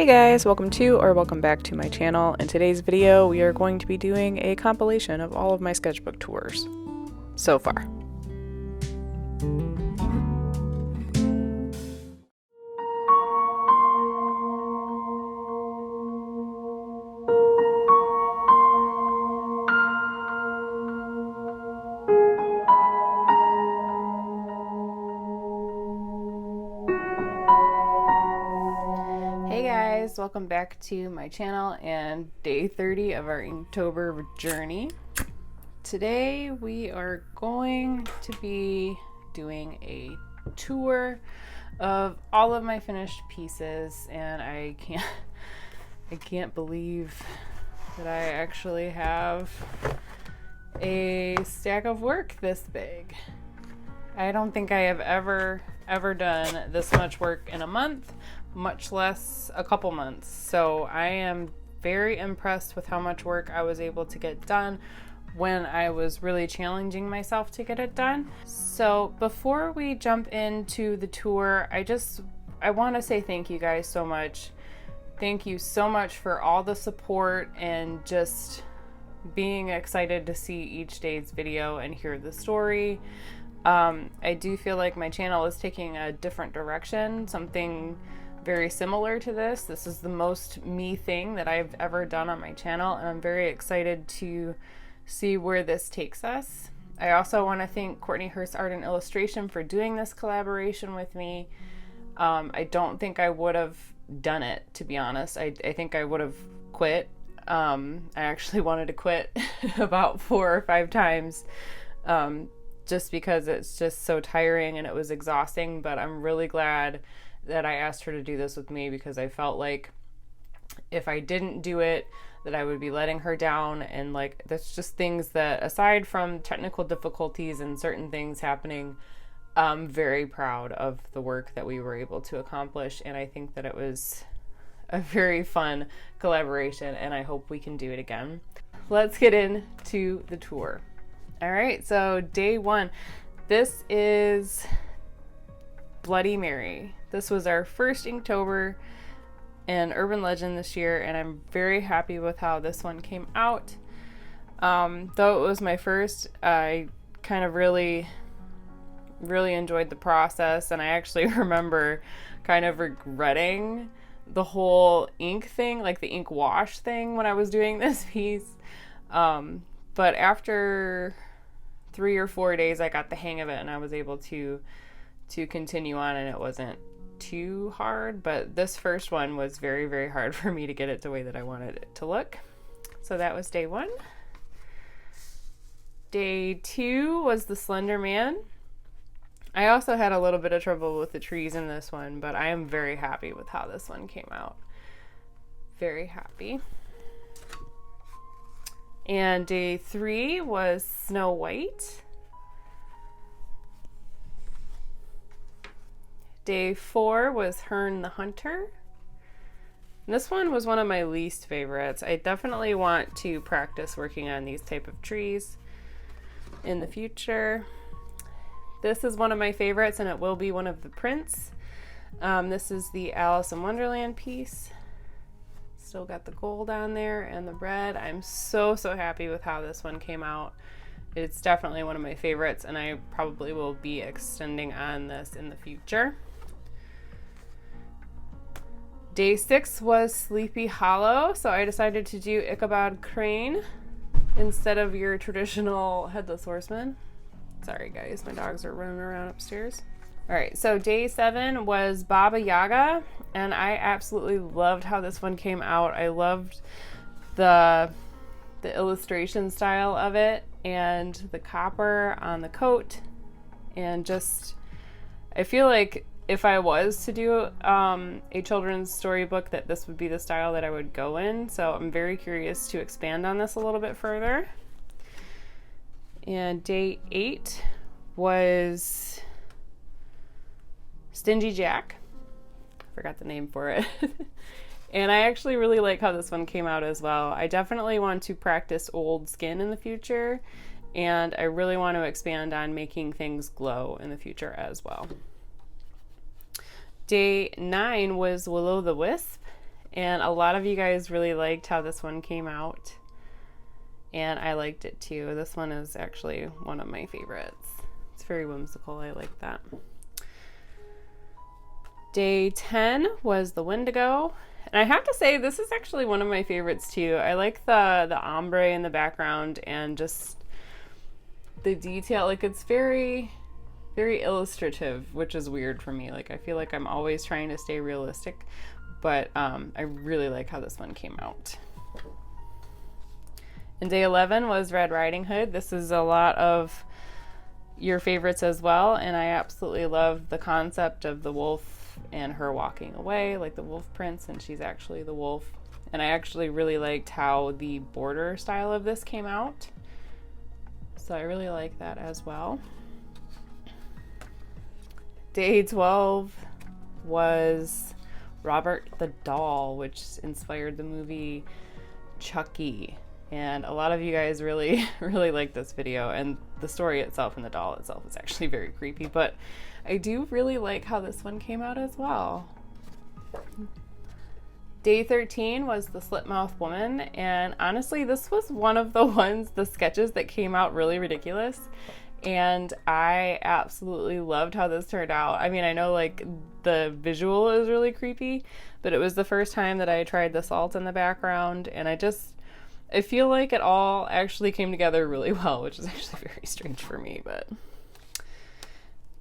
Hey guys, welcome to or welcome back to my channel. In today's video, we are going to be doing a compilation of all of my sketchbook tours so far. Hey guys, welcome back to my channel and day 30 of our Inktober journey. Today we are going to be doing a tour of all of my finished pieces, and I can't believe that I actually have a stack of work this big. I don't think I have ever done this much work in a month, much less a couple months. So I am very impressed with how much work I was able to get done when I was really challenging myself to get it done. So before we jump into the tour, I want to say thank you guys so much. Thank you so much for all the support and just being excited to see each day's video and hear the story. I do feel like my channel is taking a different direction, something very similar to this. This is the most me thing that I've ever done on my channel, and I'm very excited to see where this takes us. I also want to thank Courtney Hurst Art and Illustration for doing this collaboration with me. I don't think I would have done it, to be honest. I think I would have quit. I actually wanted to quit about 4 or 5 times, just because it's just so tiring and it was exhausting, but I'm really glad that I asked her to do this with me, because I felt like if I didn't do it, that I would be letting her down. And like, that's just things that, aside from technical difficulties and certain things happening, I'm very proud of the work that we were able to accomplish. And I think that it was a very fun collaboration, and I hope we can do it again. Let's get into the tour. All right, so day 1, this is Bloody Mary. This was our first Inktober in Urban Legend this year, and I'm very happy with how this one came out. Though it was my first, I kind of really enjoyed the process, and I actually remember kind of regretting the whole ink thing, like the ink wash thing, when I was doing this piece. But after 3 or 4 days, I got the hang of it, and I was able to continue on, and it wasn't too hard. But this first one was very, very hard for me to get it the way that I wanted it to look. So that was day 1. Day 2 was the Slender Man. I also had a little bit of trouble with the trees in this one, but I am very happy with how this one came out. Very happy. And day 3 was Snow White. Day 4 was Herne the Hunter. And this one was one of my least favorites. I definitely want to practice working on these type of trees in the future. This is one of my favorites, and it will be one of the prints. This is the Alice in Wonderland piece. Still got the gold on there and the red. I'm so happy with how this one came out. It's definitely one of my favorites, and I probably will be extending on this in the future. Day 6 was Sleepy Hollow, so I decided to do Ichabod Crane instead of your traditional Headless Horseman. Sorry guys, my dogs are running around upstairs. All right, so day 7 was Baba Yaga, and I absolutely loved how this one came out. I loved the illustration style of it, and the copper on the coat, and just, I feel like if I was to do a children's storybook, that this would be the style that I would go in. So I'm very curious to expand on this a little bit further. And day 8 was Stingy Jack. Forgot the name for it. And I actually really like how this one came out as well. I definitely want to practice old skin in the future, and I really want to expand on making things glow in the future as well. Day 9 was Will-O the Wisp, And a lot of you guys really liked how this one came out. And I liked it too. This one is actually one of my favorites. It's very whimsical. I like that. Day 10 was the Wendigo. And I have to say, this is actually one of my favorites too. I like the ombre in the background and just the detail. Like, it's very, very illustrative, which is weird for me. Like, I feel like I'm always trying to stay realistic, but I really like how this one came out. And day 11 was Red Riding Hood. This is a lot of your favorites as well, and I absolutely love the concept of the wolf and her walking away, like the wolf prints, and she's actually the wolf. And I actually really liked how the border style of this came out. So I really like that as well. Day 12 was Robert the Doll, which inspired the movie Chucky. And a lot of you guys really liked this video, and the story itself and the doll itself is actually very creepy, but I do really like how this one came out as well. Day 13 was the Slipmouth Woman, and honestly, this was one of the sketches that came out really ridiculous, and I absolutely loved how this turned out. I mean, I know like the visual is really creepy, but it was the first time that I tried the salt in the background, and I feel like it all actually came together really well, which is actually very strange for me, but.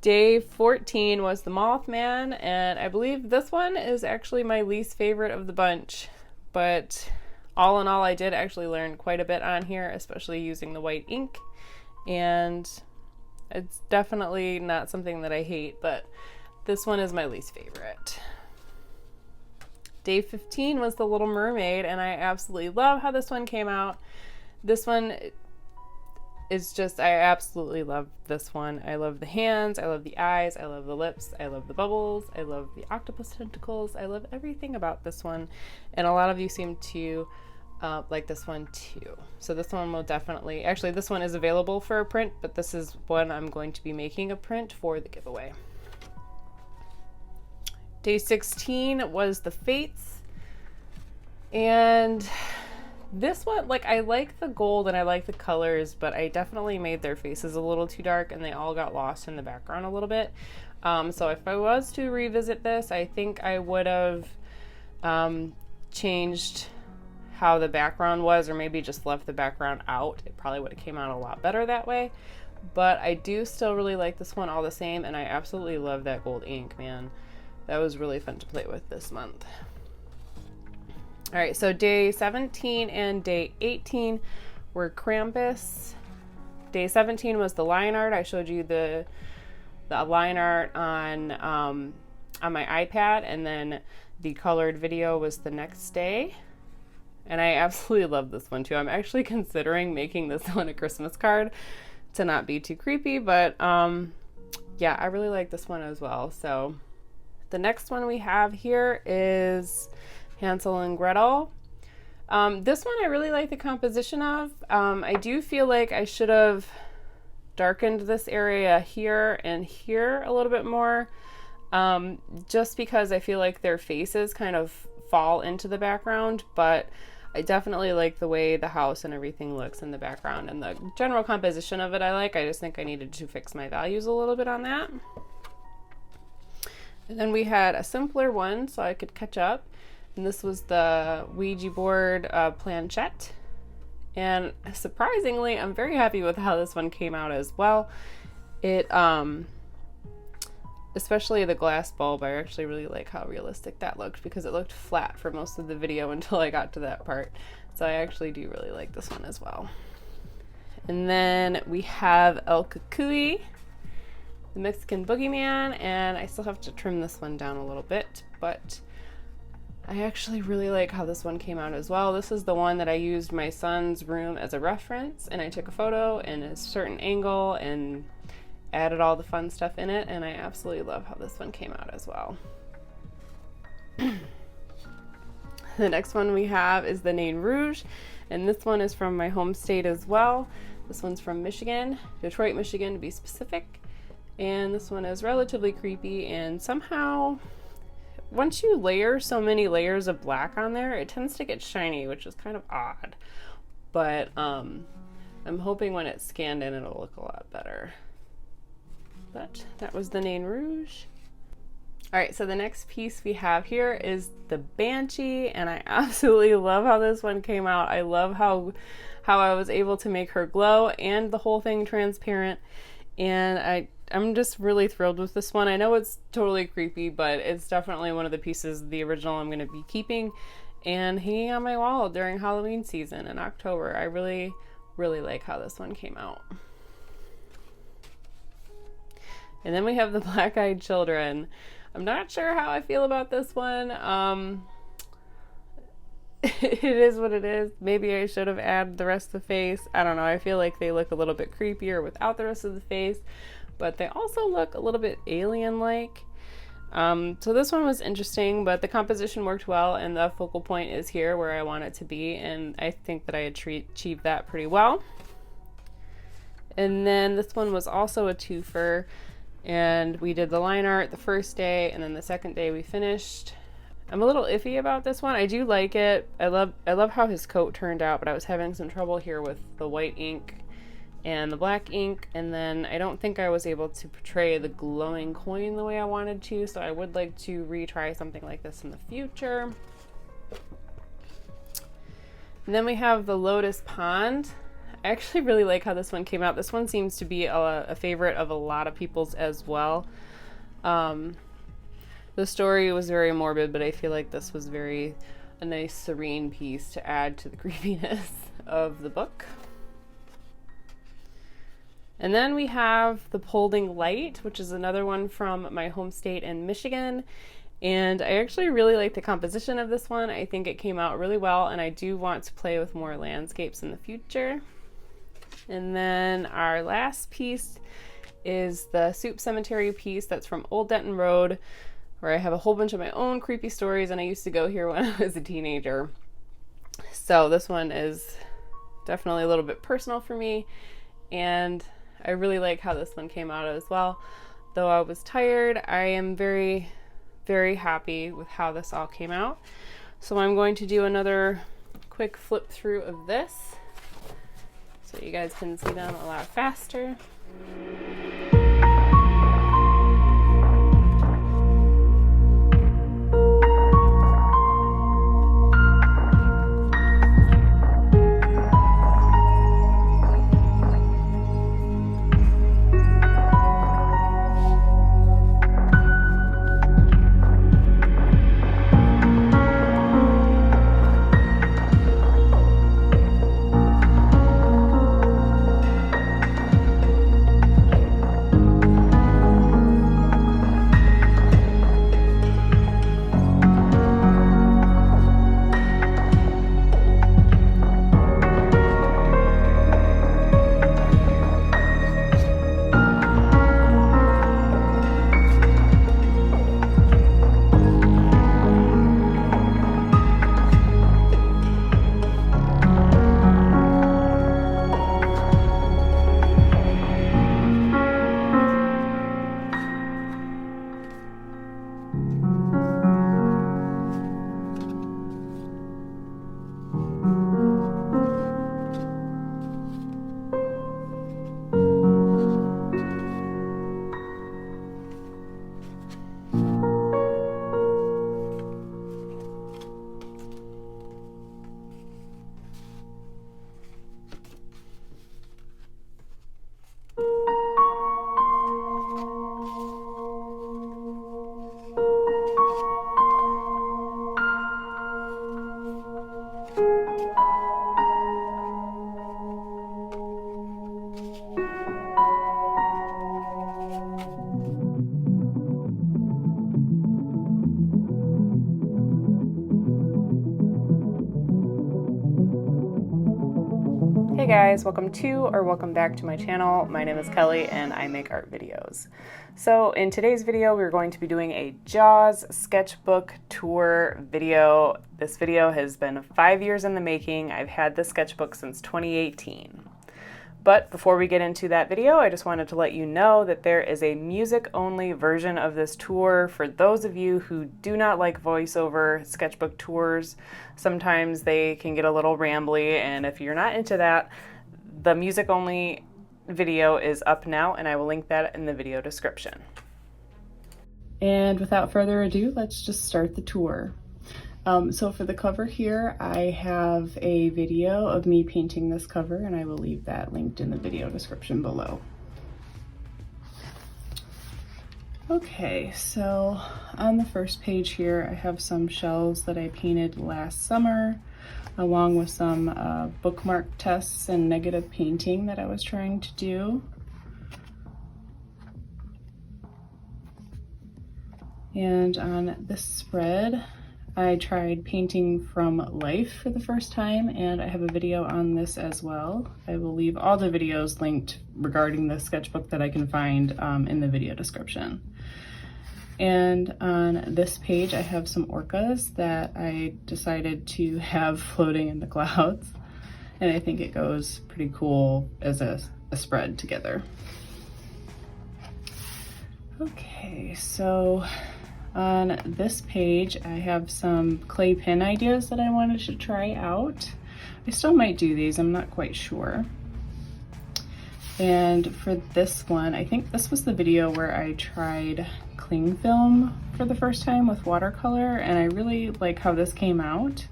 Day 14 was the Mothman, and I believe this one is actually my least favorite of the bunch, but all in all, I did actually learn quite a bit on here, especially using the white ink, and it's definitely not something that I hate, but this one is my least favorite. Day 15 was the Little Mermaid, and I absolutely love how this one came out. This one is just, I absolutely love this one. I love the hands, I love the eyes, I love the lips, I love the bubbles, I love the octopus tentacles, I love everything about this one, and a lot of you seem to like this one too. So this one will definitely, actually this one is available for a print, but this is one I'm going to be making a print for the giveaway. Day 16 was the Fates, and this one, like, I like the gold and I like the colors, but I definitely made their faces a little too dark and they all got lost in the background a little bit. So if I was to revisit this, I think I would have changed how the background was, or maybe just left the background out. It probably would have came out a lot better that way, but I do still really like this one all the same, and I absolutely love that gold ink, man. That was really fun to play with this month. All right, so day 17 and day 18 were Krampus. Day 17 was the line art. I showed you the line art on my iPad, and then the colored video was the next day. And I absolutely love this one too. I'm actually considering making this one a Christmas card to not be too creepy, but yeah, I really like this one as well. So the next one we have here is Hansel and Gretel. This one I really like the composition of. I do feel like I should have darkened this area here and here a little bit more, just because I feel like their faces kind of fall into the background, but I definitely like the way the house and everything looks in the background, and the general composition of it I like. I just think I needed to fix my values a little bit on that. And then we had a simpler one so I could catch up. And this was the Ouija board planchette. And surprisingly, I'm very happy with how this one came out as well. It, especially the glass bulb, I actually really like how realistic that looked, because it looked flat for most of the video until I got to that part. So I actually do really like this one as well. And then we have El Cucuy, the Mexican boogeyman, and I still have to trim this one down a little bit, but I actually really like how this one came out as well. This is the one that I used my son's room as a reference, and I took a photo in a certain angle and added all the fun stuff in it, and I absolutely love how this one came out as well. The next one we have is the Nain Rouge, and this one is from my home state as well. This one's from Michigan, Detroit, Michigan to be specific. And this one is relatively creepy, and somehow once you layer so many layers of black on there, it tends to get shiny, which is kind of odd. But I'm hoping when it's scanned in, it'll look a lot better. But that was the Nain Rouge. All right, so the next piece we have here is the Banshee, and I absolutely love how this one came out. I love how I was able to make her glow and the whole thing transparent, and I'm just really thrilled with this one. I know it's totally creepy, but it's definitely one of the pieces, the original, I'm going to be keeping and hanging on my wall during Halloween season in October. I really, really like how this one came out. And then we have the Black-Eyed Children. I'm not sure how I feel about this one. It is what it is. Maybe I should have added the rest of the face. I don't know. I feel like they look a little bit creepier without the rest of the face, but they also look a little bit alien-like. So this one was interesting, but the composition worked well, and the focal point is here where I want it to be, and I think that I achieved that pretty well. And then this one was also a twofer, and we did the line art the first day, and then the second day we finished. I'm a little iffy about this one. I do like it. I love how his coat turned out, but I was having some trouble here with the white ink and the black ink, and then I don't think I was able to portray the glowing coin the way I wanted to, so I would like to retry something like this in the future. And then we have the Lotus Pond. I actually really like how this one came out. This one seems to be a favorite of a lot of people's as well. The story was very morbid, but I feel like this was a nice serene piece to add to the creepiness of the book. And then we have the Polding Light, which is another one from my home state in Michigan. And I actually really like the composition of this one. I think it came out really well, and I do want to play with more landscapes in the future. And then our last piece is the Soup Cemetery piece that's from Old Denton Road, where I have a whole bunch of my own creepy stories, and I used to go here when I was a teenager. So this one is definitely a little bit personal for me, and I really like how this one came out as well. Though I was tired, I am very, very happy with how this all came out. So I'm going to do another quick flip through of this so you guys can see them a lot faster. Hey guys, welcome back to my channel. My name is Kelly and I make art videos. So in today's video, we're going to be doing a Jaws sketchbook tour video. This video has been 5 years in the making. I've had this sketchbook since 2018. But before we get into that video, I just wanted to let you know that there is a music-only version of this tour for those of you who do not like voiceover sketchbook tours. Sometimes they can get a little rambly, and if you're not into that, the music-only video is up now, and I will link that in the video description. And without further ado, let's just start the tour. So for the cover here, I have a video of me painting this cover, and I will leave that linked in the video description below. Okay, so on the first page here, I have some shells that I painted last summer, along with some bookmark tests and negative painting that I was trying to do. And on this spread, I tried painting from life for the first time, and I have a video on this as well. I will leave all the videos linked regarding the sketchbook that I can find in the video description. And on this page, I have some orcas that I decided to have floating in the clouds, and I think it goes pretty cool as a spread together. Okay, so on this page, I have some clay pin ideas that I wanted to try out. I still might do these, I'm not quite sure. And for this one, I think this was the video where I tried cling film for the first time with watercolor, and I really like how this came out.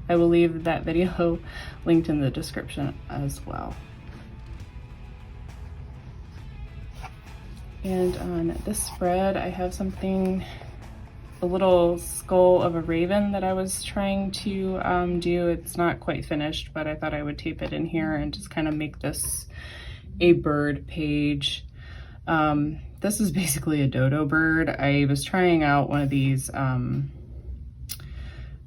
I will leave that video linked in the description as well. And on this spread, I have something, a little skull of a raven that I was trying to do. It's not quite finished, but I thought I would tape it in here and just kind of make this a bird page. This is basically a dodo bird. I was trying out one of these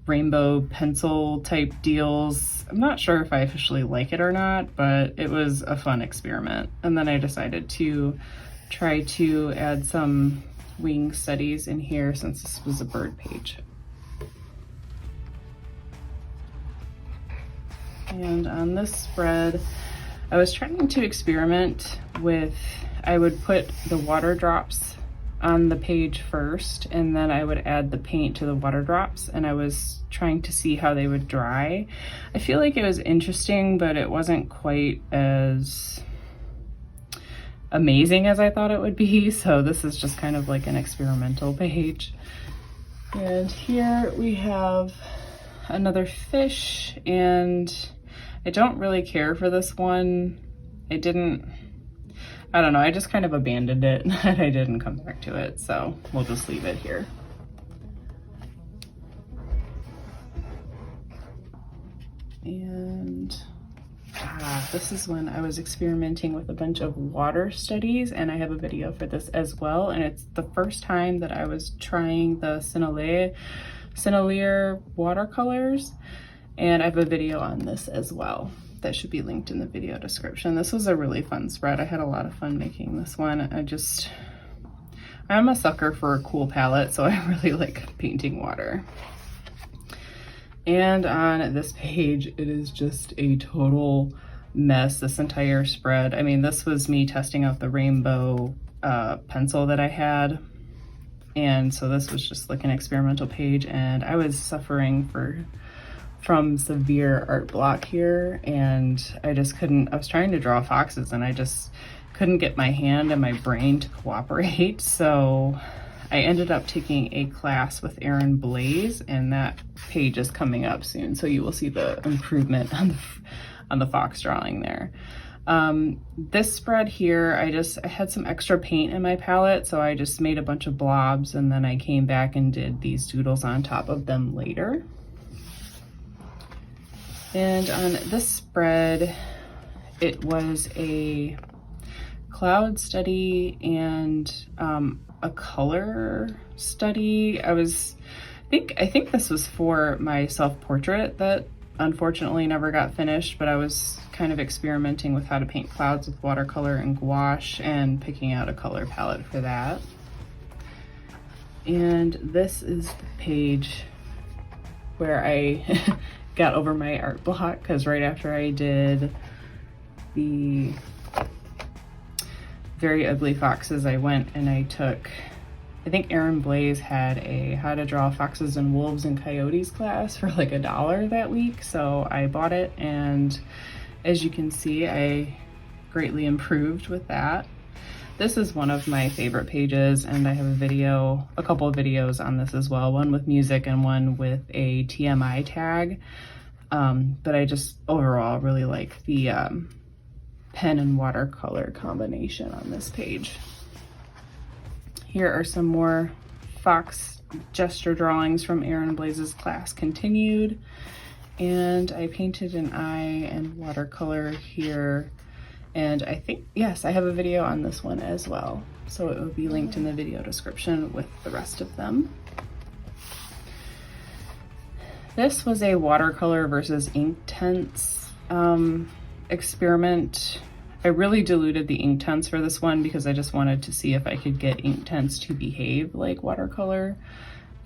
rainbow pencil type deals. I'm not sure if I officially like it or not, but it was a fun experiment. And then I decided to try to add some wing studies in here since this was a bird page. And on this spread, I was trying to experiment with, I would put the water drops on the page first, and then I would add the paint to the water drops, and I was trying to see how they would dry. I feel like it was interesting, but it wasn't quite as amazing as I thought it would be, so this is just kind of like an experimental page. And here we have another fish, and I don't really care for this one. I don't know, I just kind of abandoned it and I didn't come back to it, so we'll just leave it here. And this is when I was experimenting with a bunch of water studies, and I have a video for this as well, and it's the first time that I was trying the Sennelier watercolors, and I have a video on this as well that should be linked in the video description. This was a really fun spread. I had a lot of fun making this one. I'm a sucker for a cool palette, so I really like painting water. And on this page, it is just a total mess, this entire spread. I mean, this was me testing out the rainbow pencil that I had. And so this was just like an experimental page, and I was suffering from severe art block here, and I just couldn't, I was trying to draw foxes and I just couldn't get my hand and my brain to cooperate. So I ended up taking a class with Erin Blaze, and that page is coming up soon, so you will see the improvement on the fox drawing there. This spread here, I had some extra paint in my palette, so I just made a bunch of blobs, and then I came back and did these doodles on top of them later. And on this spread, it was a cloud study and a color study. I think this was for my self-portrait that unfortunately never got finished, but I was kind of experimenting with how to paint clouds with watercolor and gouache and picking out a color palette for that. And this is the page where I got over my art block, because right after I did the Very Ugly Foxes, I went and I took, I think Erin Blaze had a how to draw foxes and wolves and coyotes class for like $1 that week. So I bought it, and as you can see, I greatly improved with that. This is one of my favorite pages, and I have a couple of videos on this as well, one with music and one with a TMI tag. But I just overall really like the pen and watercolor combination on this page. Here are some more fox gesture drawings from Erin Blaze's class continued. And I painted an eye and watercolor here. And I think, yes, I have a video on this one as well. So it will be linked in the video description with the rest of them. This was a watercolor versus Inktense experiment. I really diluted the Inktense for this one because I just wanted to see if I could get Inktense to behave like watercolor.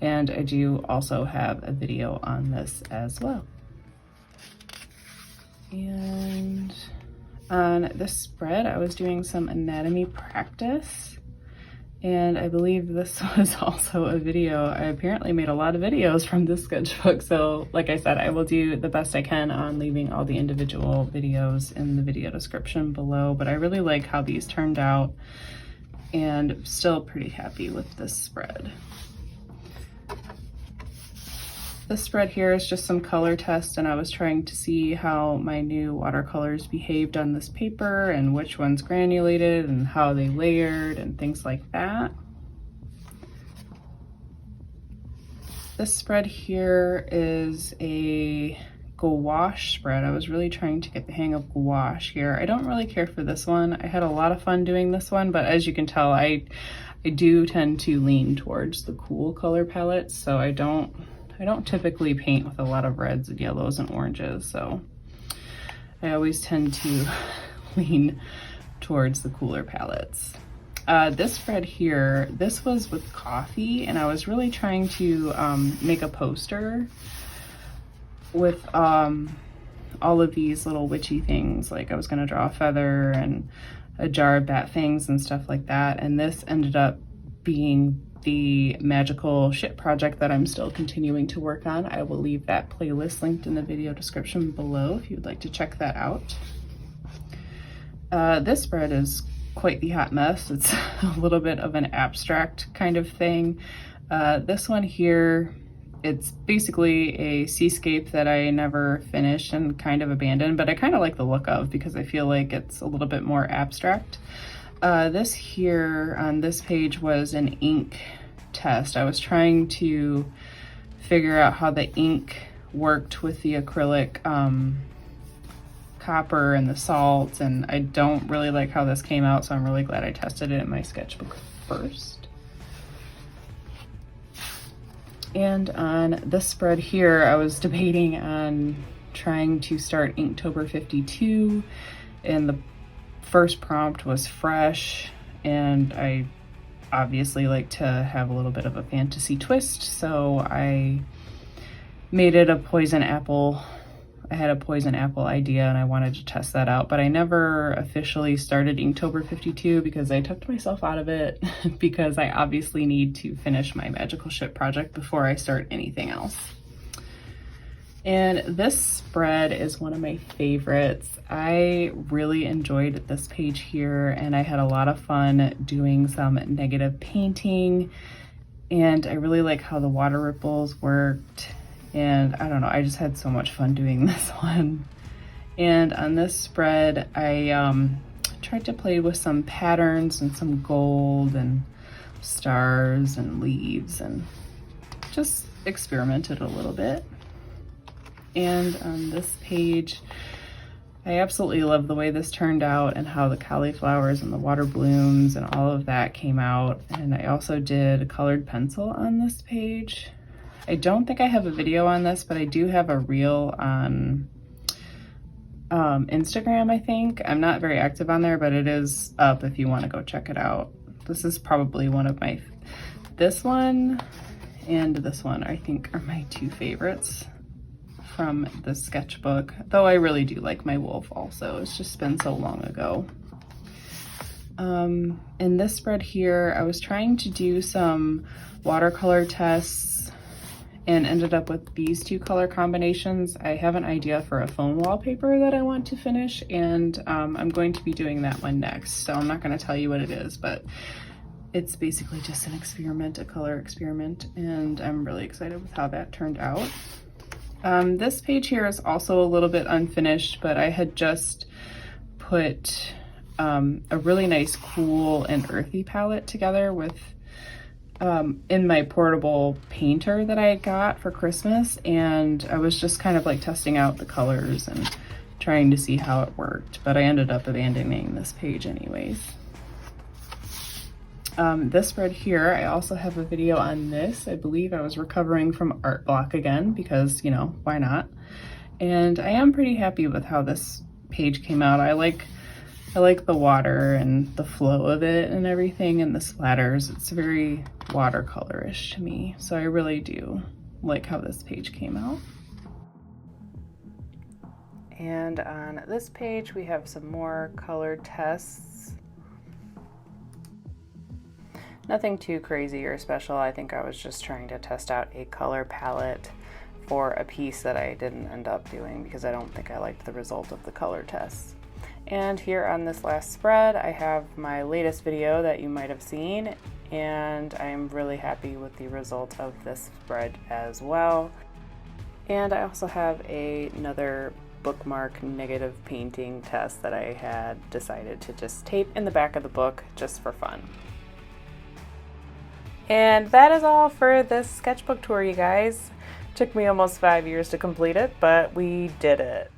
And I do also have a video on this as well. And on this spread, I was doing some anatomy practice, and I believe this was also a video. I apparently made a lot of videos from this sketchbook, so like I said, I will do the best I can on leaving all the individual videos in the video description below, but I really like how these turned out, and still pretty happy with this spread. This spread here is just some color test, and I was trying to see how my new watercolors behaved on this paper and which ones granulated and how they layered and things like that. This spread here is a gouache spread. I was really trying to get the hang of gouache here. I don't really care for this one. I had a lot of fun doing this one, but as you can tell, I do tend to lean towards the cool color palettes, so I don't typically paint with a lot of reds and yellows and oranges, so I always tend to lean towards the cooler palettes. This spread here, this was with coffee, and I was really trying to make a poster with all of these little witchy things. Like I was gonna draw a feather and a jar of bat fangs and stuff like that, and this ended up being the magical shit project that I'm still continuing to work on. I will leave that playlist linked in the video description below if you'd like to check that out. This spread is quite the hot mess. It's a little bit of an abstract kind of thing. This one here, it's basically a seascape that I never finished and kind of abandoned, but I kind of like the look of because I feel like it's a little bit more abstract. This here on this page was an ink test. I was trying to figure out how the ink worked with the acrylic copper and the salts, and I don't really like how this came out, so I'm really glad I tested it in my sketchbook first. And on this spread here, I was debating on trying to start Inktober 52, and the first prompt was fresh, and I obviously like to have a little bit of a fantasy twist, so I made it a poison apple. I had a poison apple idea and I wanted to test that out, but I never officially started Inktober 52 because I took myself out of it because I obviously need to finish my magical ship project before I start anything else. And this spread is one of my favorites. I really enjoyed this page here, and I had a lot of fun doing some negative painting, and I really like how the water ripples worked, and I don't know, I just had so much fun doing this one. And on this spread, I tried to play with some patterns and some gold and stars and leaves and just experimented a little bit. And on this page, I absolutely love the way this turned out and how the cauliflowers and the water blooms and all of that came out. And I also did a colored pencil on this page. I don't think I have a video on this, but I do have a reel on Instagram, I think. I'm not very active on there, but it is up if you want to go check it out. This is probably one of my, this one and this one I think are my two favorites from the sketchbook, though I really do like my wolf also. It's just been so long ago. In this spread here, I was trying to do some watercolor tests and ended up with these two color combinations. I have an idea for a phone wallpaper that I want to finish, and I'm going to be doing that one next. So I'm not going to tell you what it is, but it's basically just an experiment, a color experiment, and I'm really excited with how that turned out. This page here is also a little bit unfinished, but I had just put a really nice cool and earthy palette together with in my portable painter that I got for Christmas, and I was just kind of like testing out the colors and trying to see how it worked, but I ended up abandoning this page anyways. This spread here, I also have a video on this. I believe I was recovering from art block again because, you know, why not? And I am pretty happy with how this page came out. I like the water and the flow of it and everything, and the splatters. It's very watercolorish to me, so I really do like how this page came out. And on this page we have some more color tests. Nothing too crazy or special. I think I was just trying to test out a color palette for a piece that I didn't end up doing because I don't think I liked the result of the color tests. And here on this last spread, I have my latest video that you might have seen, and I'm really happy with the result of this spread as well. And I also have another bookmark negative painting test that I had decided to just tape in the back of the book just for fun. And that is all for this sketchbook tour, you guys. Took me almost 5 years to complete it, but we did it.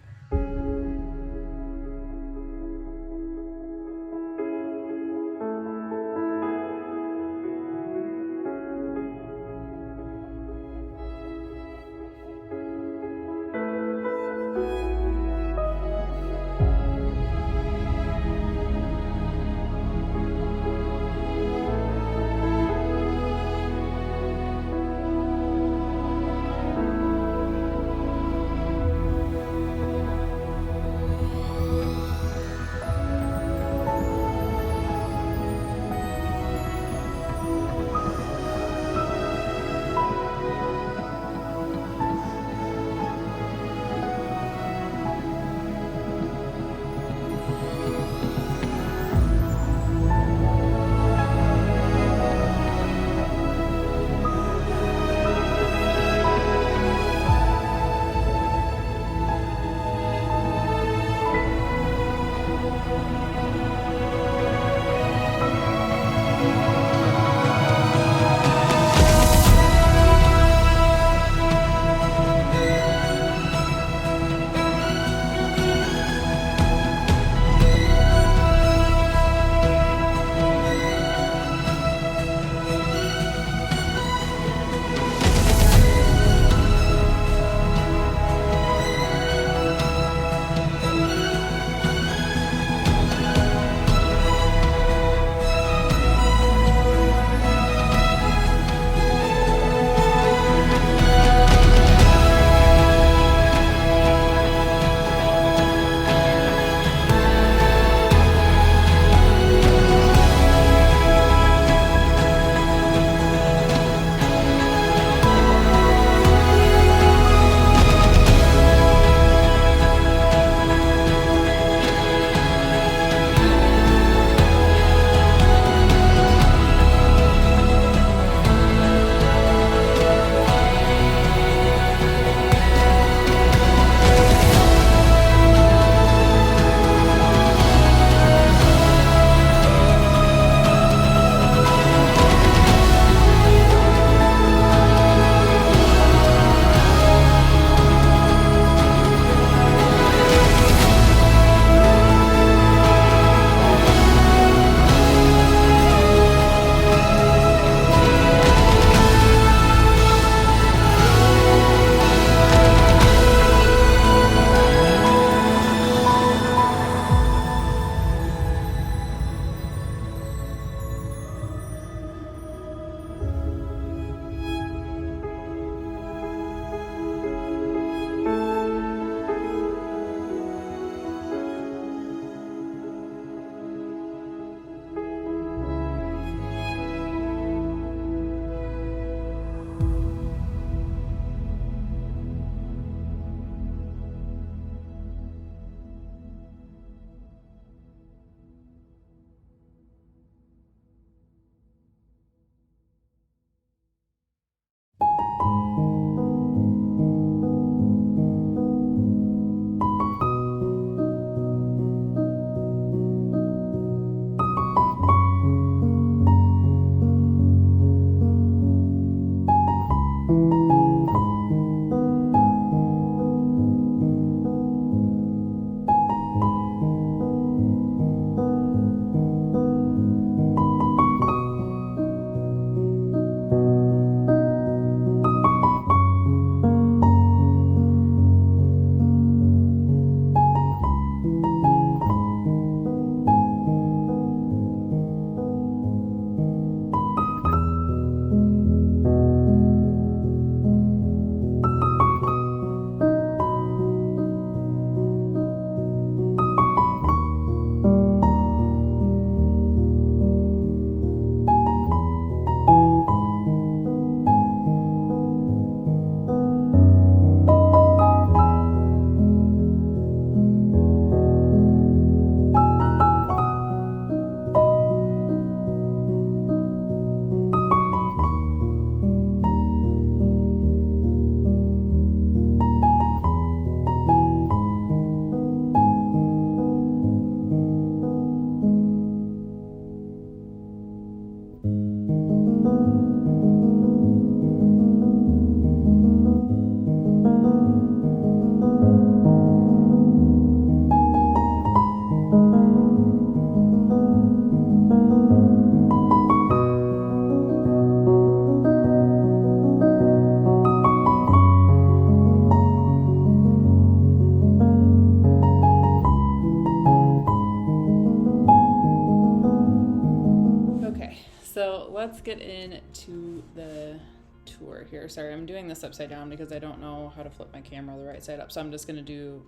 So let's get into the tour here. Sorry, I'm doing this upside down because I don't know how to flip my camera the right side up. So I'm just going to do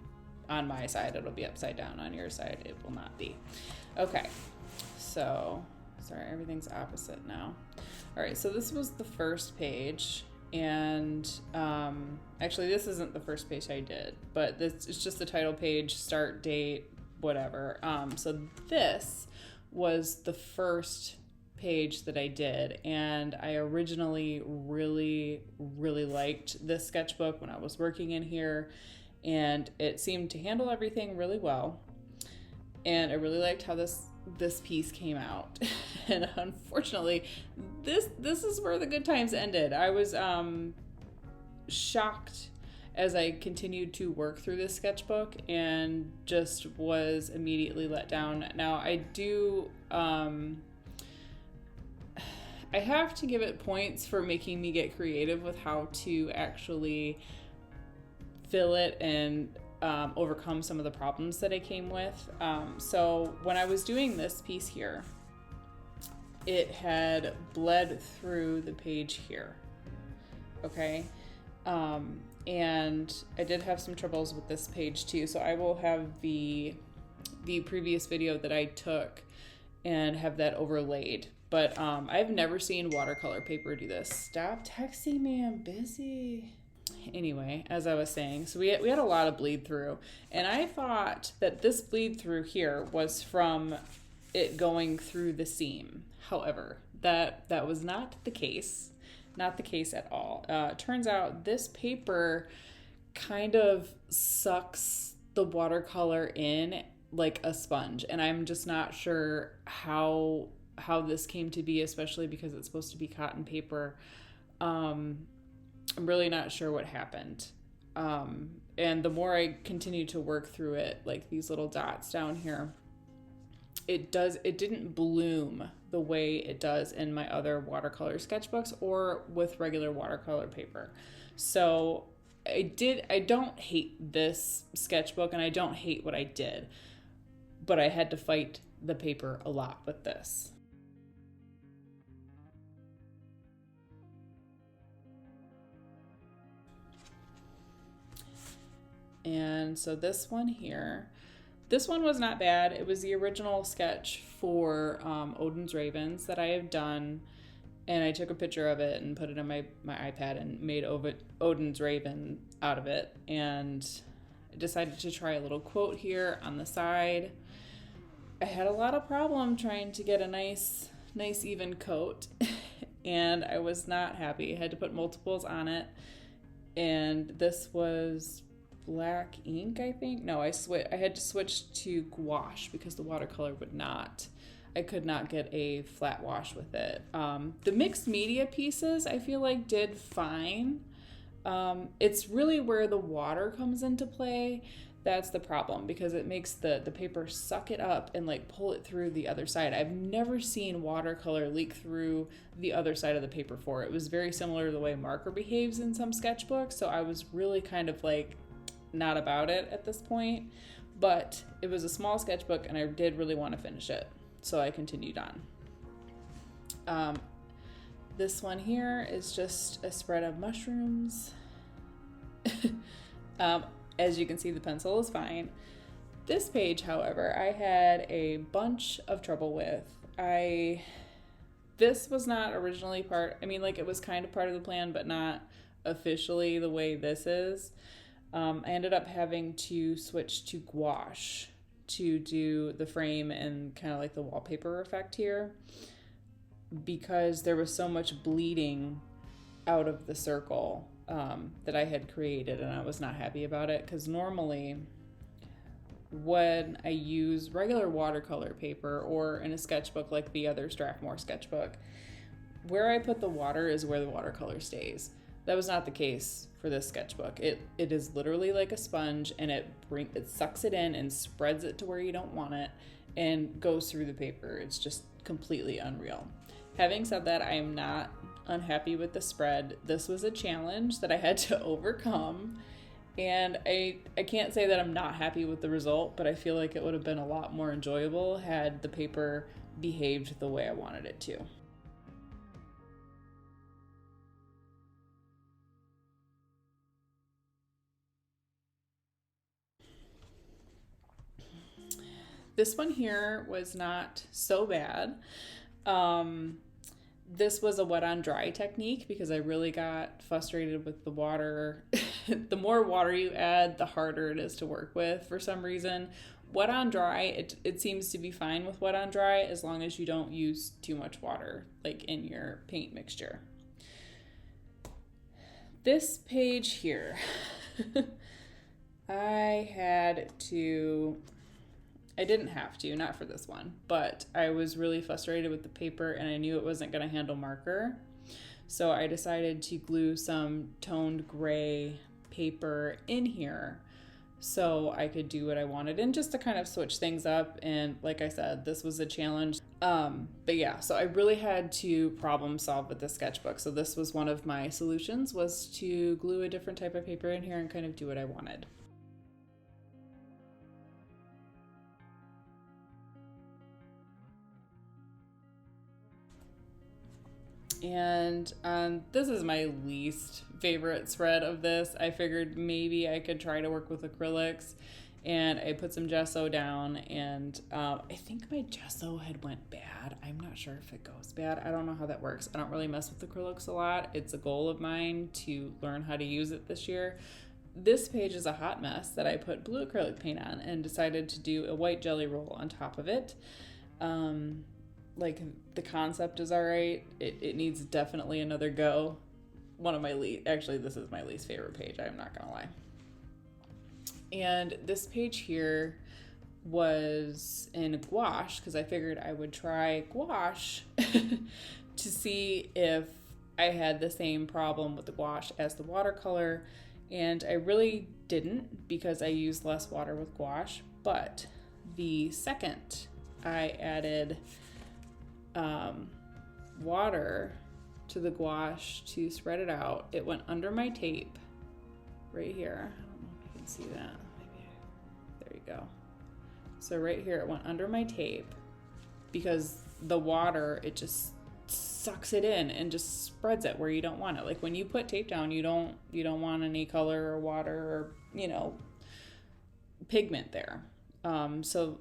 on my side, it'll be upside down. On your side, it will not be. Okay, so sorry, everything's opposite now. All right, so this was the first page. And actually, this isn't the first page I did, but this is just the title page, start date, whatever. So this was the first page that I did, and I originally really liked this sketchbook when I was working in here, and it seemed to handle everything really well, and I really liked how this piece came out. And unfortunately, this is where the good times ended. I was shocked as I continued to work through this sketchbook and just was immediately let down. Now I do I have to give it points for making me get creative with how to actually fill it and overcome some of the problems that I came with. So when I was doing this piece here, it had bled through the page here, okay? And I did have some troubles with this page too, so I will have the previous video that I took and have that overlaid. But I've never seen watercolor paper do this. Stop texting me, I'm busy. Anyway, as I was saying, so we had a lot of bleed through, and I thought that this bleed through here was from it going through the seam. However, that was not the case. Not the case at all. Turns out this paper kind of sucks the watercolor in like a sponge, and I'm just not sure how this came to be, especially because it's supposed to be cotton paper. I'm really not sure what happened. And the more I continue to work through it, like these little dots down here, it didn't bloom the way it does in my other watercolor sketchbooks or with regular watercolor paper. So I don't hate this sketchbook, and I don't hate what I did, but I had to fight the paper a lot with this. And so this one here, this one was not bad. It was the original sketch for Odin's Ravens that I have done, and I took a picture of it and put it on my iPad and made Odin's Raven out of it. And I decided to try a little quote here on the side. I had a lot of problem trying to get a nice even coat, and I was not happy. I had to put multiples on it, and this was black ink, I think. No, I had to switch to gouache because the watercolor I could not get a flat wash with it. The mixed media pieces I feel like did fine. It's really where the water comes into play. That's the problem, because it makes the paper suck it up and like pull it through the other side. I've never seen watercolor leak through the other side of the paper before. It was very similar to the way marker behaves in some sketchbooks, so I was really kind of like not about it at this point, but it was a small sketchbook and I did really want to finish it, so I continued on. This one here is just a spread of mushrooms. As you can see, the pencil is fine. This page, however, I had a bunch of trouble with. This was not originally it was kind of part of the plan, but not officially the way this is. I ended up having to switch to gouache to do the frame and kind of like the wallpaper effect here, because there was so much bleeding out of the circle that I had created, and I was not happy about it, because normally when I use regular watercolor paper or in a sketchbook like the other Strathmore sketchbook, where I put the water is where the watercolor stays. That was not the case for this sketchbook. It is literally like a sponge, and it sucks it in and spreads it to where you don't want it and goes through the paper. It's just completely unreal. Having said that, I am not unhappy with the spread. This was a challenge that I had to overcome, and I can't say that I'm not happy with the result, but I feel like it would have been a lot more enjoyable had the paper behaved the way I wanted it to. This one here was not so bad. This was a wet on dry technique because I really got frustrated with the water. The more water you add, the harder it is to work with for some reason. Wet on dry, it seems to be fine with wet on dry as long as you don't use too much water, like in your paint mixture. This page here, I didn't have to, not for this one, but I was really frustrated with the paper and I knew it wasn't going to handle marker. So I decided to glue some toned gray paper in here so I could do what I wanted and just to kind of switch things up. And like I said, this was a challenge. But yeah, so I really had to problem solve with the sketchbook. So this was one of my solutions, was to glue a different type of paper in here and kind of do what I wanted. And this is my least favorite spread of this. I figured maybe I could try to work with acrylics, and I put some gesso down, and I think my gesso had went bad. I'm not sure if it goes bad. I don't know how that works. I don't really mess with acrylics a lot. It's a goal of mine to learn how to use it this year. This page is a hot mess that I put blue acrylic paint on and decided to do a white jelly roll on top of it. Like, the concept is all right. It needs definitely another go. Actually, this is my least favorite page, I'm not gonna lie. And this page here was in gouache because I figured I would try gouache to see if I had the same problem with the gouache as the watercolor. And I really didn't because I used less water with gouache. But the second I added water to the gouache to spread it out, it went under my tape right here. I don't know if you can see that. Maybe there you go. So right here it went under my tape because the water, it just sucks it in and just spreads it where you don't want it. Like when you put tape down, you don't want any color or water or pigment there. So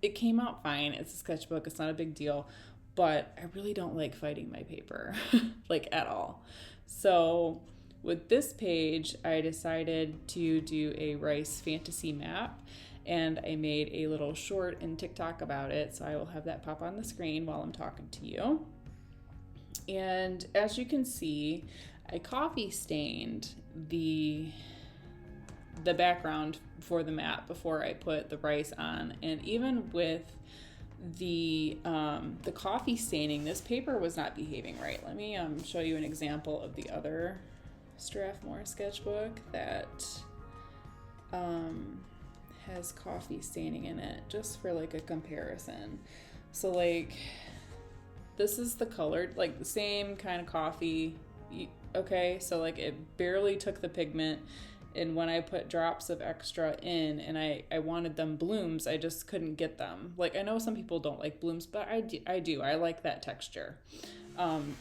it came out fine. It's a sketchbook. It's not a big deal. But I really don't like fighting my paper, like at all. So with this page, I decided to do a rice fantasy map, and I made a little short in TikTok about it. So I will have that pop on the screen while I'm talking to you. And as you can see, I coffee stained the background for the map before I put the rice on. And even with the coffee staining, this paper was not behaving right. Let me show you an example of the other Strathmore sketchbook that has coffee staining in it, just for like a comparison. So like this is the colored, like the same kind of coffee. Okay, so like it barely took the pigment. And when I put drops of extra in and I wanted them blooms, I just couldn't get them. Like, I know some people don't like blooms, but I do. I like that texture.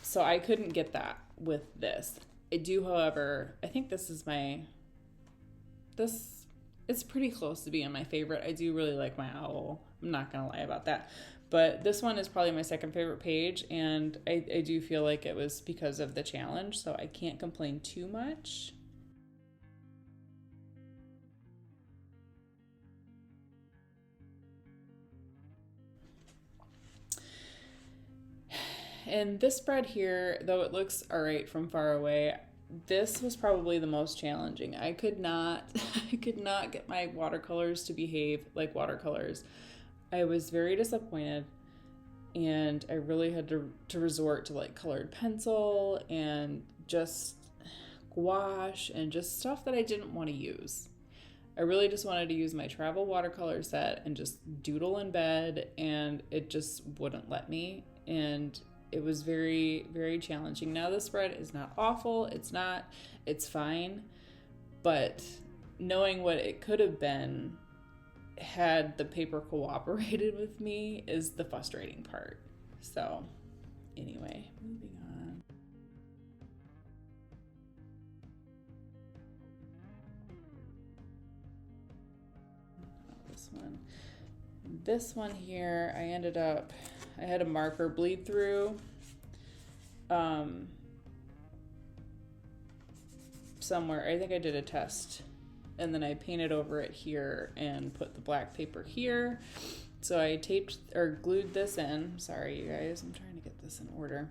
So I couldn't get that with this. I do, however, I think it's pretty close to being my favorite. I do really like my owl. I'm not going to lie about that. But this one is probably my second favorite page, and I do feel like it was because of the challenge, so I can't complain too much. And this spread here, though it looks all right from far away, this was probably the most challenging. I could not get my watercolors to behave like watercolors. I was very disappointed. and I really had to resort to like colored pencil and just gouache and just stuff that I didn't want to use. I really just wanted to use my travel watercolor set and just doodle in bed, and it just wouldn't let me. And it was very, very challenging. Now the spread is not awful. It's fine. But knowing what it could have been had the paper cooperated with me is the frustrating part. So anyway, moving on. This one here, I had a marker bleed through somewhere. I think I did a test, and then I painted over it here and put the black paper here. So I taped or glued this in. Sorry, you guys, I'm trying to get this in order.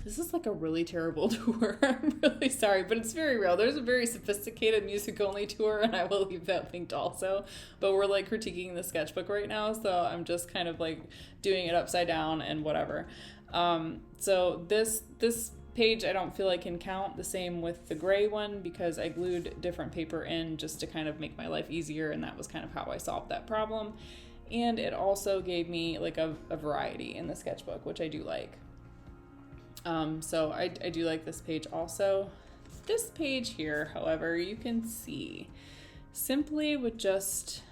This is like a really terrible tour. I'm really sorry, but it's very real. There's a very sophisticated music-only tour, and I will leave that linked also. But we're like critiquing the sketchbook right now, so I'm just kind of like doing it upside down and whatever. So this page I don't feel like can count. The same with the gray one, because I glued different paper in just to kind of make my life easier, and that was kind of how I solved that problem. And it also gave me like a variety in the sketchbook, which I do like. So I do like this page also. This page here, however, you can see simply with just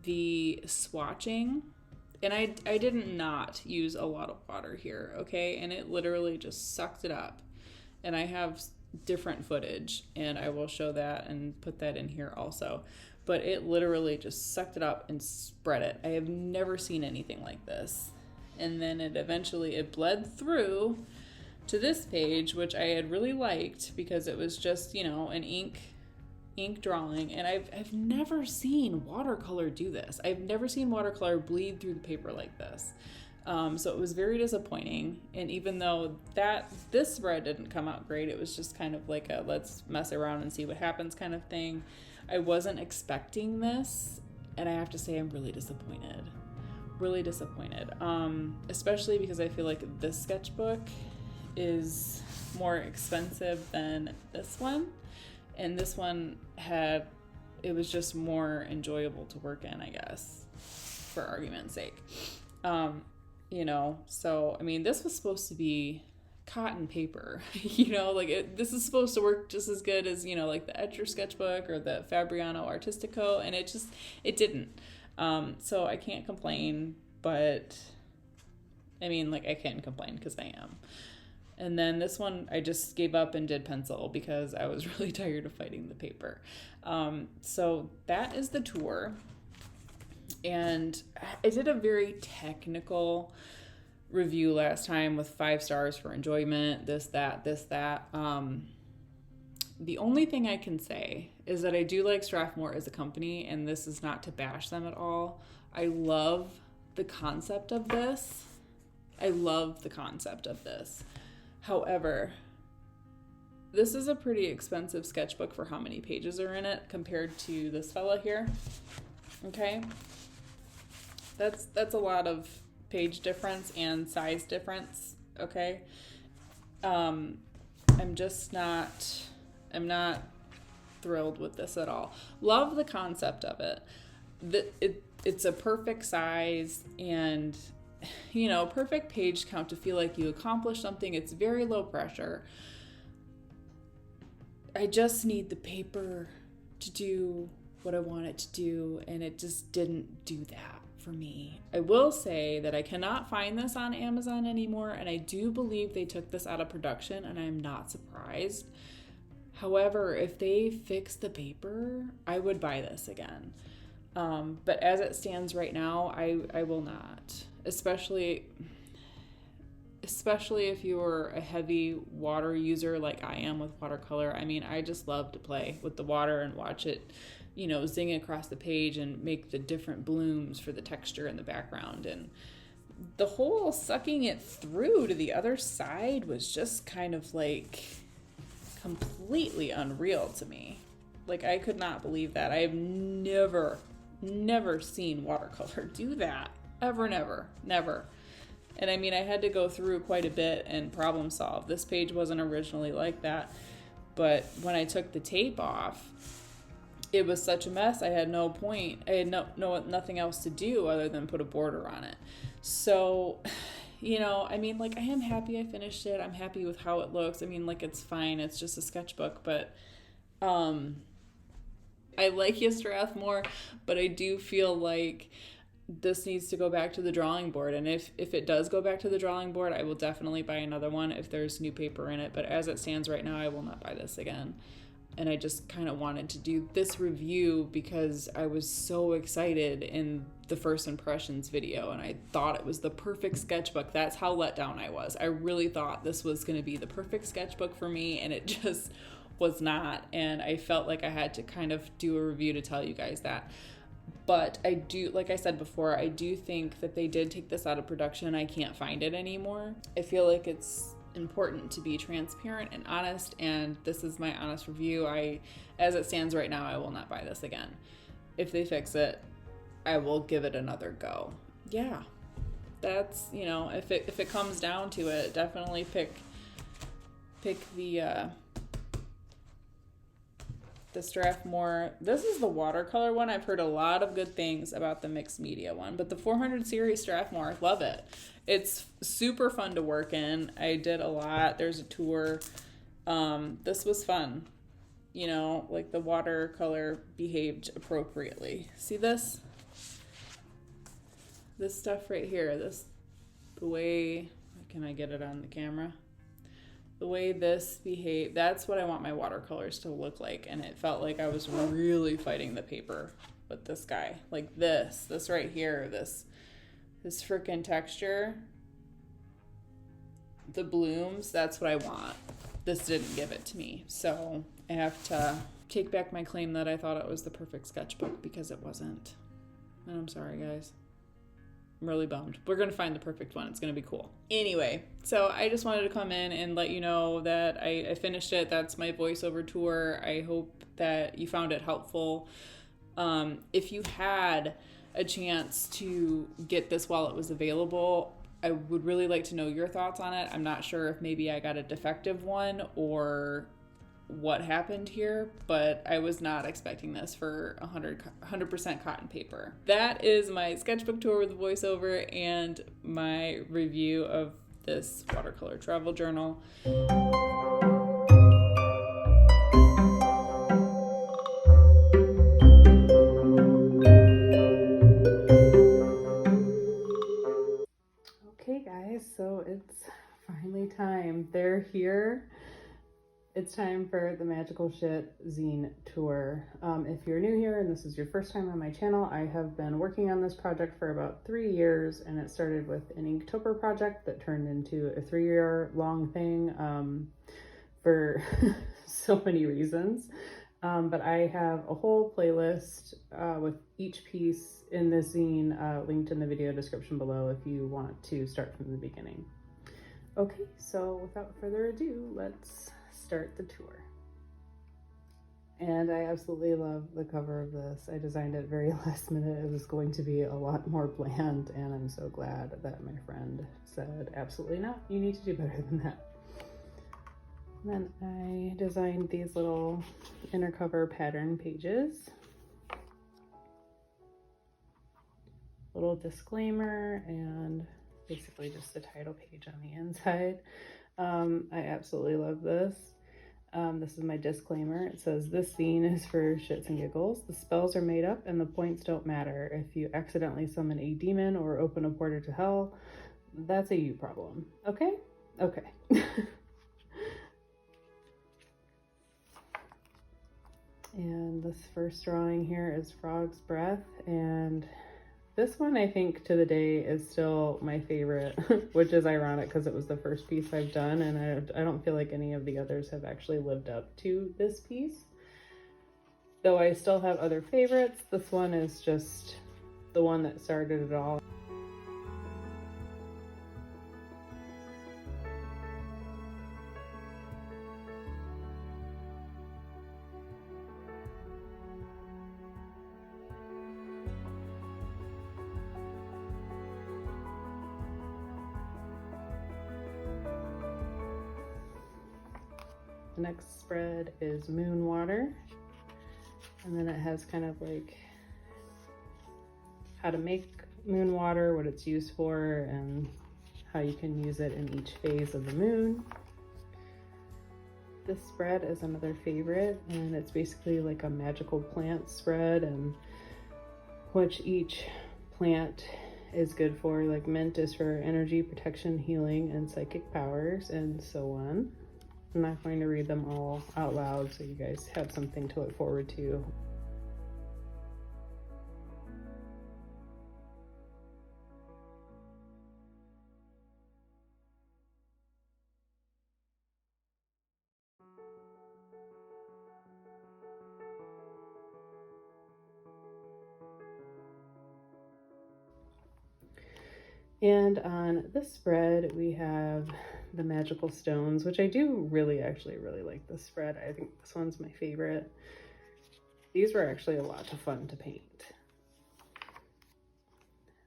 the swatching, and I did not use a lot of water here, okay? And it literally just sucked it up. And I have different footage, and I will show that and put that in here also. But it literally just sucked it up and spread it. I have never seen anything like this. And then it bled through to this page, which I had really liked because it was just, you know, an ink drawing. And I've never seen watercolor do this. I've never seen watercolor bleed through the paper like this. So it was very disappointing. And even though this spread didn't come out great, it was just kind of like a let's mess around and see what happens kind of thing. I wasn't expecting this, and I have to say I'm really disappointed. Really disappointed. Especially because I feel like this sketchbook is more expensive than this one, and this one it was just more enjoyable to work in, I guess, for argument's sake. You know, so I mean, this was supposed to be cotton paper, you know, like this is supposed to work just as good as, you know, like the Etcher sketchbook or the Fabriano Artistico, and it didn't. So I can't complain, but I mean, like, I can complain because I am. And then this one, I just gave up and did pencil because I was really tired of fighting the paper. So that is the tour. And I did a very technical review last time with 5 stars for enjoyment, this, that. The only thing I can say is that I do like Strathmore as a company, and this is not to bash them at all. I love the concept of this. However, this is a pretty expensive sketchbook for how many pages are in it compared to this fella here. Okay? That's a lot of page difference and size difference, okay? I'm not thrilled with this at all. Love the concept of it. It's a perfect size and, you know, perfect page count to feel like you accomplished something. It's very low pressure. I just need the paper to do what I want it to do, and it just didn't do that for me. I will say that I cannot find this on Amazon anymore, and I do believe they took this out of production, and I'm not surprised. However, if they fix the paper, I would buy this again. But as it stands right now, I will not. Especially if you're a heavy water user like I am with watercolor. I mean, I just love to play with the water and watch it, you know, zing across the page and make the different blooms for the texture in the background. And the whole sucking it through to the other side was just kind of like completely unreal to me. Like, I could not believe that. I have never seen watercolor do that. Ever, never. And I mean, I had to go through quite a bit and problem solve. This page wasn't originally like that, but when I took the tape off, it was such a mess. I had no point. I had nothing else to do other than put a border on it. So, you know, I mean, like, I am happy I finished it. I'm happy with how it looks. I mean, like, it's fine. It's just a sketchbook, but I like your Strathmore, but I do feel like this needs to go back to the drawing board. And if it does go back to the drawing board, I will definitely buy another one if there's new paper in it. But as it stands right now, I will not buy this again. And I just kind of wanted to do this review because I was so excited in the first impressions video and I thought it was the perfect sketchbook. That's how let down I was. I really thought this was going to be the perfect sketchbook for me, and it just was not. And I felt like I had to kind of do a review to tell you guys that. But I do, like I said before, I do think that they did take this out of production. I can't find it anymore. I feel like it's important to be transparent and honest, and this is my honest review. As it stands right now, I will not buy this again. If they fix it, I will give it another go. Yeah, that's, you know, if it comes down to it, definitely pick the Strathmore. This is the watercolor one. I've heard a lot of good things about the mixed media one, but the 400 series Strathmore, love it. It's super fun to work in. I did a lot. There's a tour. This was fun. You know, like the watercolor behaved appropriately. See this? This stuff right here, the way, can I get it on the camera? The way this behaved, that's what I want my watercolors to look like. And it felt like I was really fighting the paper with this guy. Like this right here, this freaking texture, the blooms, that's what I want. This didn't give it to me. So I have to take back my claim that I thought it was the perfect sketchbook, because it wasn't. And I'm sorry, guys. I'm really bummed. We're going to find the perfect one. It's going to be cool. Anyway, so I just wanted to come in and let you know that I finished it. That's my voiceover tour. I hope that you found it helpful. If you had a chance to get this while it was available, I would really like to know your thoughts on it. I'm not sure if maybe I got a defective one or what happened here, but I was not expecting this for 100% cotton paper. That is my sketchbook tour with voiceover and my review of this watercolor travel journal. Okay guys, so it's finally time. They're here. It's time for the Magical Shit Zine tour. If you're new here and this is your first time on my channel, I have been working on this project for about 3 years, and it started with an Inktober project that turned into a 3-year long thing for so many reasons. But I have a whole playlist with each piece in this zine linked in the video description below if you want to start from the beginning. Okay, so without further ado, let's start the tour. And I absolutely love the cover of this. I designed it very last minute. It was going to be a lot more bland, and I'm so glad that my friend said, absolutely not, you need to do better than that. And then I designed these little inner cover pattern pages. Little disclaimer and basically just the title page on the inside. I absolutely love this. This is my disclaimer. It says, this zine is for shits and giggles. The spells are made up and the points don't matter. If you accidentally summon a demon or open a portal to hell, that's a you problem. Okay? Okay. And this first drawing here is Frog's Breath, and this one I think to the day is still my favorite, which is ironic because it was the first piece I've done, and I don't feel like any of the others have actually lived up to this piece. Though I still have other favorites, this one is just the one that started it all. The next spread is Moon Water, and then it has kind of like how to make moon water, what it's used for, and how you can use it in each phase of the moon. This spread is another favorite, and it's basically like a magical plant spread and which each plant is good for. Like mint is for energy, protection, healing, and psychic powers, and so on. I'm not going to read them all out loud so you guys have something to look forward to. And on this spread, we have the magical stones, which I do actually really like this spread. I think this one's my favorite. These were actually a lot of fun to paint.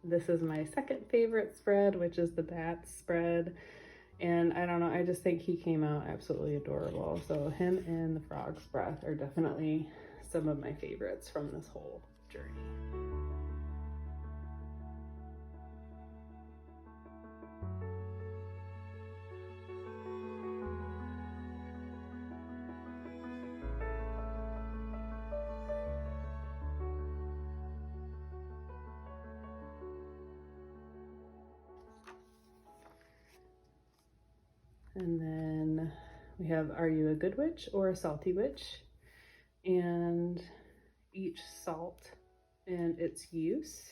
This is my second favorite spread, which is the bat spread. And I don't know, I just think he came out absolutely adorable. So him and the frog's breath are definitely some of my favorites from this whole journey. And then we have, are you a good witch or a salty witch? And each salt and its use.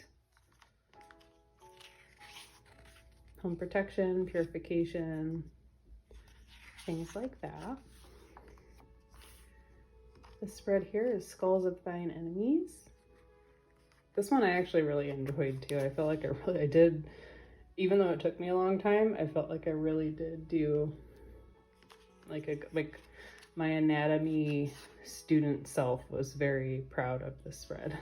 Home protection, purification, things like that. The spread here is Skulls of Thine Enemies. This one I actually really enjoyed too. I felt like I did, even though it took me a long time, I felt like I really did do like my anatomy student self was very proud of this spread.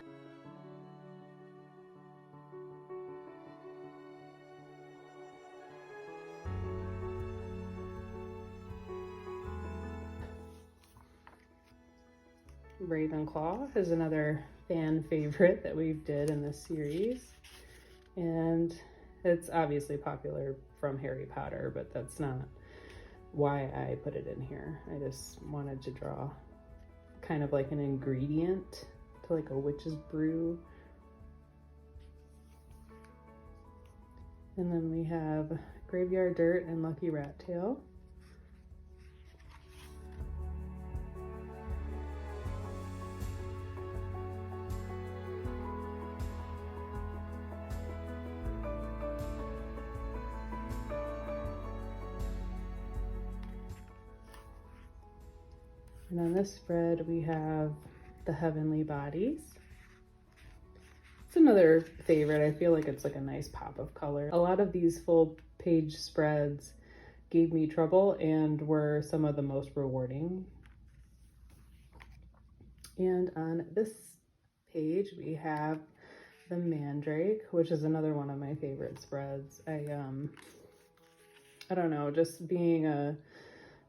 Ravenclaw is another fan favorite that we did in this series, and it's obviously popular from Harry Potter, but that's not why I put it in here. I just wanted to draw kind of like an ingredient to like a witch's brew. And then we have Graveyard Dirt and Lucky Rat Tail. And on this spread, we have the Heavenly Bodies. It's another favorite. I feel like it's like a nice pop of color. A lot of these full page spreads gave me trouble and were some of the most rewarding. And on this page, we have the Mandrake, which is another one of my favorite spreads. I don't know, just being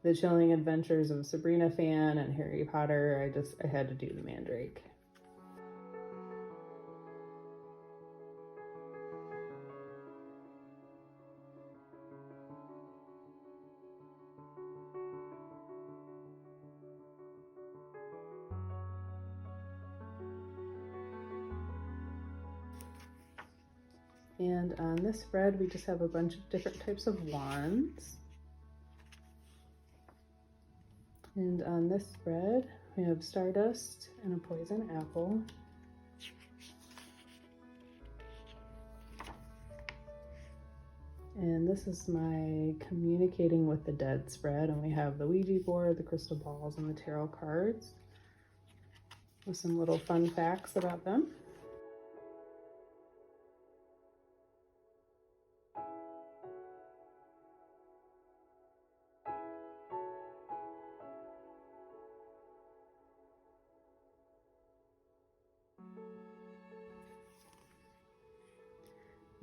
the Chilling Adventures of Sabrina fan and Harry Potter, I had to do the Mandrake. And on this spread, we just have a bunch of different types of wands. And on this spread, we have Stardust and a Poison Apple. And this is my Communicating with the Dead spread, and we have the Ouija board, the crystal balls, and the tarot cards with some little fun facts about them.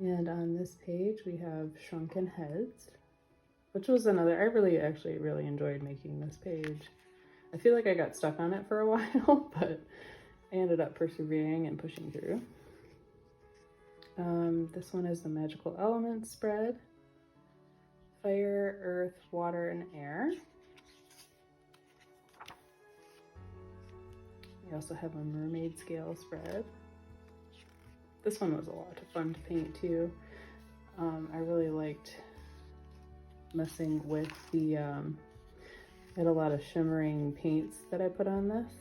And on this page, we have Shrunken Heads. which was another, I actually really enjoyed making this page. I feel like I got stuck on it for a while, but I ended up persevering and pushing through. This one is the Magical Elements spread. Fire, earth, water, and air. We also have a mermaid scale spread. This one was a lot of fun to paint too. I really liked messing with the, I had a lot of shimmering paints that I put on this.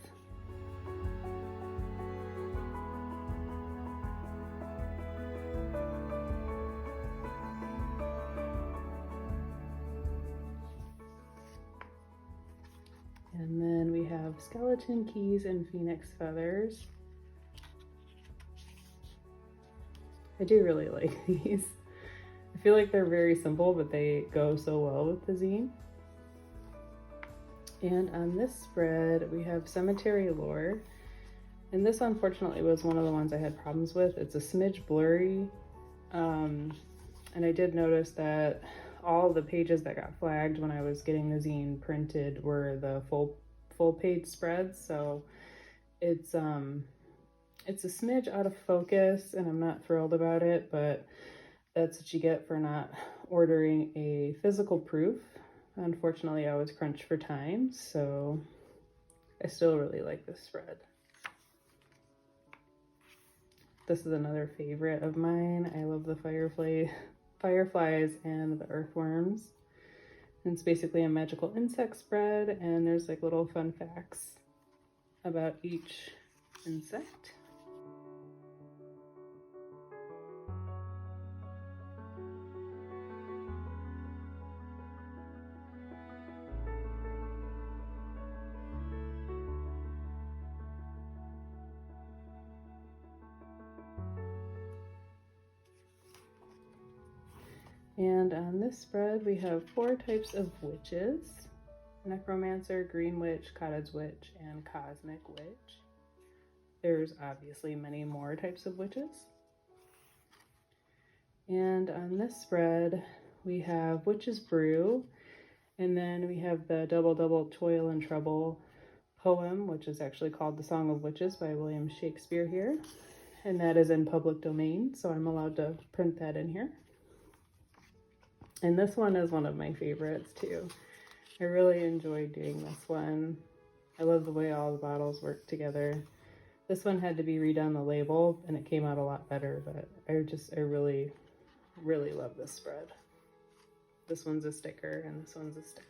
And then we have skeleton keys and phoenix feathers. I do really like these. I feel like they're very simple, but they go so well with the zine. And on this spread, we have cemetery lore. And this unfortunately was one of the ones I had problems with. It's a smidge blurry. And I did notice that all the pages that got flagged when I was getting the zine printed were the full page spreads. So it's a smidge out of focus and I'm not thrilled about it, but that's what you get for not ordering a physical proof. Unfortunately, I was crunched for time, so I still really like this spread. This is another favorite of mine. I love the fireflies and the earthworms. And it's basically a magical insect spread, and there's like little fun facts about each insect. And on this spread, we have 4 types of witches: necromancer, green witch, cottage witch, and cosmic witch. There's obviously many more types of witches. And on this spread, we have Witch's Brew, and then we have the Double Double Toil and Trouble poem, which is actually called The Song of Witches by William Shakespeare here. And that is in public domain, so I'm allowed to print that in here. And this one is one of my favorites too. I really enjoyed doing this one. I love the way all the bottles work together. This one had to be redone the label and it came out a lot better, but I really, really love this spread. This one's a sticker and this one's a sticker.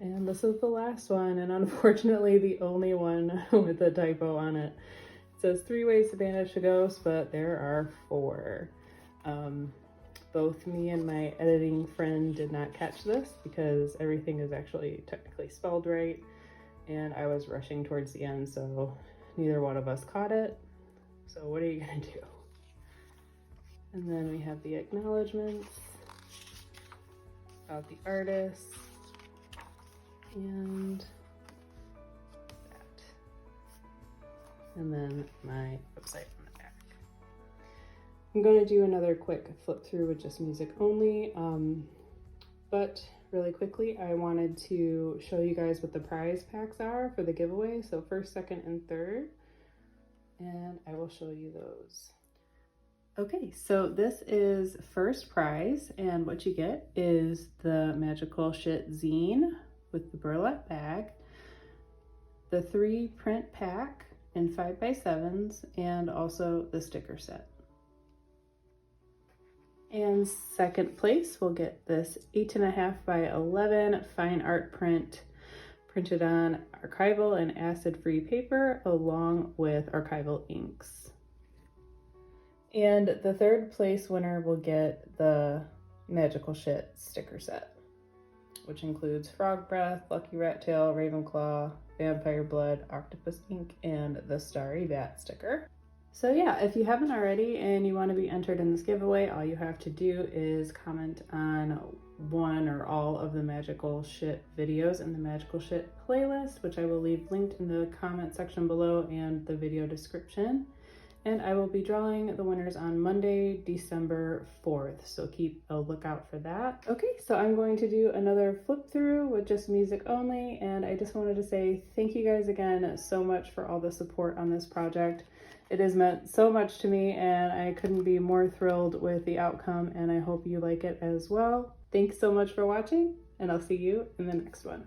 And this is the last one, and unfortunately the only one with a typo on it. It says 3 ways to banish a ghost, but there are 4. Both me and my editing friend did not catch this because everything is actually technically spelled right, and I was rushing towards the end, so neither one of us caught it. So what are you gonna do? And then we have the acknowledgements about the artist. And that. And then my website on the back. I'm going to do another quick flip through with just music only. But really quickly, I wanted to show you guys what the prize packs are for the giveaway. So 1st, 2nd, and 3rd. And I will show you those. Okay, so this is first prize, and what you get is the magical Shit Zine with the burlap bag, the 3 print pack in 5x7s, and also the sticker set. And second place will get this 8.5 by 11 fine art print printed on archival and acid-free paper along with archival inks. And the 3rd place winner will get the Magical Shit sticker set, which includes Frog Breath, Lucky Rat Tail, Ravenclaw, Vampire Blood, Octopus Ink, and the Starry Bat sticker. So yeah, if you haven't already and you want to be entered in this giveaway, all you have to do is comment on one or all of the Magical Shit videos in the Magical Shit playlist, which I will leave linked in the comment section below and the video description. And I will be drawing the winners on Monday, December 4th, so keep a lookout for that. Okay, so I'm going to do another flip through with just music only, and I just wanted to say thank you guys again so much for all the support on this project. It has meant so much to me, and I couldn't be more thrilled with the outcome, and I hope you like it as well. Thanks so much for watching, and I'll see you in the next one.